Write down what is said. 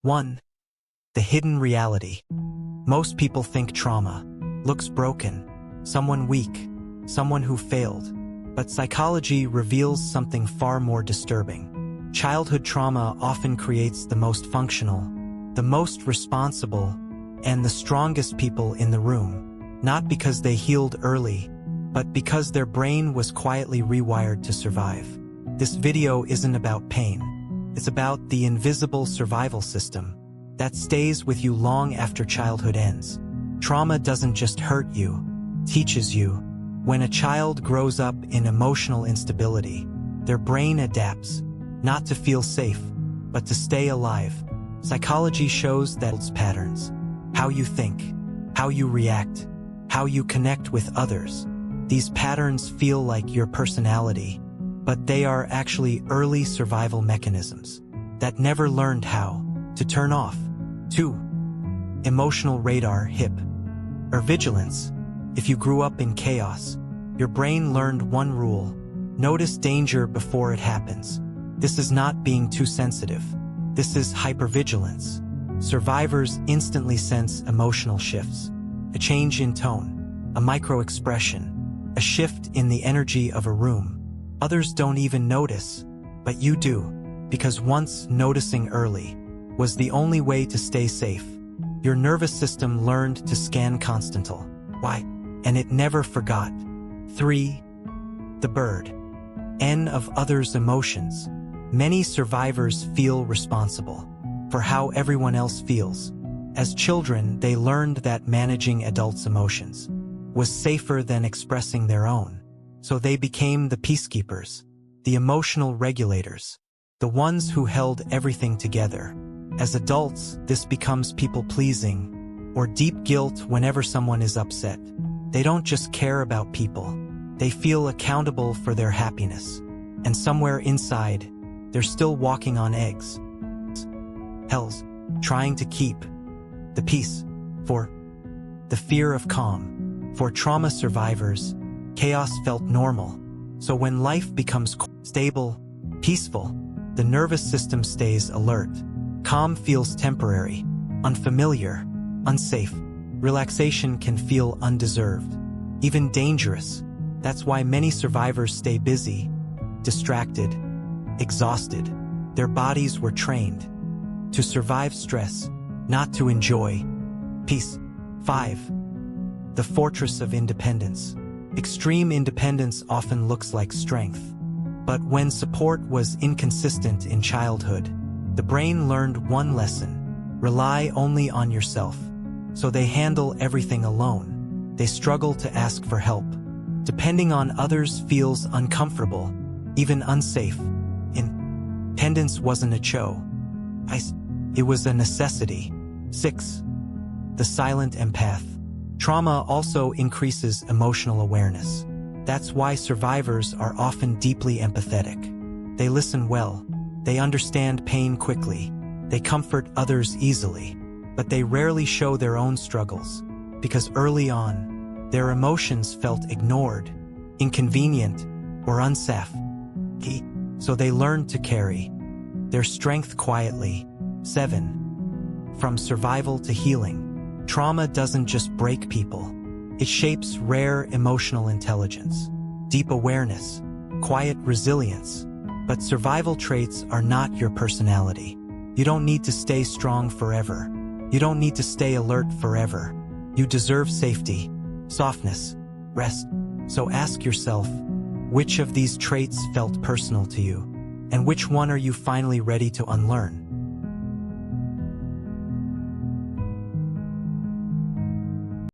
1. The hidden reality. Most people think trauma looks broken, someone weak, someone who failed. But psychology reveals something far more disturbing. Childhood trauma often creates the most functional, the most responsible, and the strongest people in the room, not because they healed early, but because their brain was quietly rewired to survive. This video isn't about pain. It's about the invisible survival system that stays with you long after childhood ends. Trauma doesn't just hurt you, it teaches you. When a child grows up in emotional instability, their brain adapts, not to feel safe, but to stay alive. Psychology shows that it's patterns. How you think, how you react, how you connect with others. These patterns feel like your personality, but they are actually early survival mechanisms that never learned how to turn off. 2. Emotional radar, hypervigilance. If you grew up in chaos, your brain learned one rule: notice danger before it happens. This is not being too sensitive. This is hypervigilance. Survivors instantly sense emotional shifts, a change in tone, a micro-expression, a shift in the energy of a room. Others don't even notice, but you do, because once noticing early was the only way to stay safe. Your nervous system learned to scan constantly. Why? And it never forgot. 3. The bird. N of others' emotions. Many survivors feel responsible for how everyone else feels. As children, they learned that managing adults' emotions was safer than expressing their own. So they became the peacekeepers, the emotional regulators, the ones who held everything together. As adults, this becomes people-pleasing or deep guilt whenever someone is upset. They don't just care about people. They feel accountable for their happiness. And somewhere inside, they're still walking on eggs. Hells, trying to keep the peace. 4. The fear of calm. For trauma survivors, chaos felt normal. So when life becomes stable, peaceful, the nervous system stays alert. Calm feels temporary, unfamiliar, unsafe. Relaxation can feel undeserved, even dangerous. That's why many survivors stay busy, distracted, exhausted. Their bodies were trained to survive stress, not to enjoy peace. 5. The fortress of independence. Extreme independence often looks like strength. But when support was inconsistent in childhood, the brain learned one lesson: rely only on yourself. So they handle everything alone. They struggle to ask for help. Depending on others feels uncomfortable, even unsafe. Independence wasn't a choice. It was a necessity. 6. The silent empath. Trauma also increases emotional awareness. That's why survivors are often deeply empathetic. They listen well. They understand pain quickly. They comfort others easily. But they rarely show their own struggles, because early on, their emotions felt ignored, inconvenient, or unsafe. So they learned to carry their strength quietly. 7. From survival to healing. Trauma doesn't just break people. It shapes rare emotional intelligence, deep awareness, quiet resilience. But survival traits are not your personality. You don't need to stay strong forever. You don't need to stay alert forever. You deserve safety, softness, rest. So ask yourself, which of these traits felt personal to you? And which one are you finally ready to unlearn?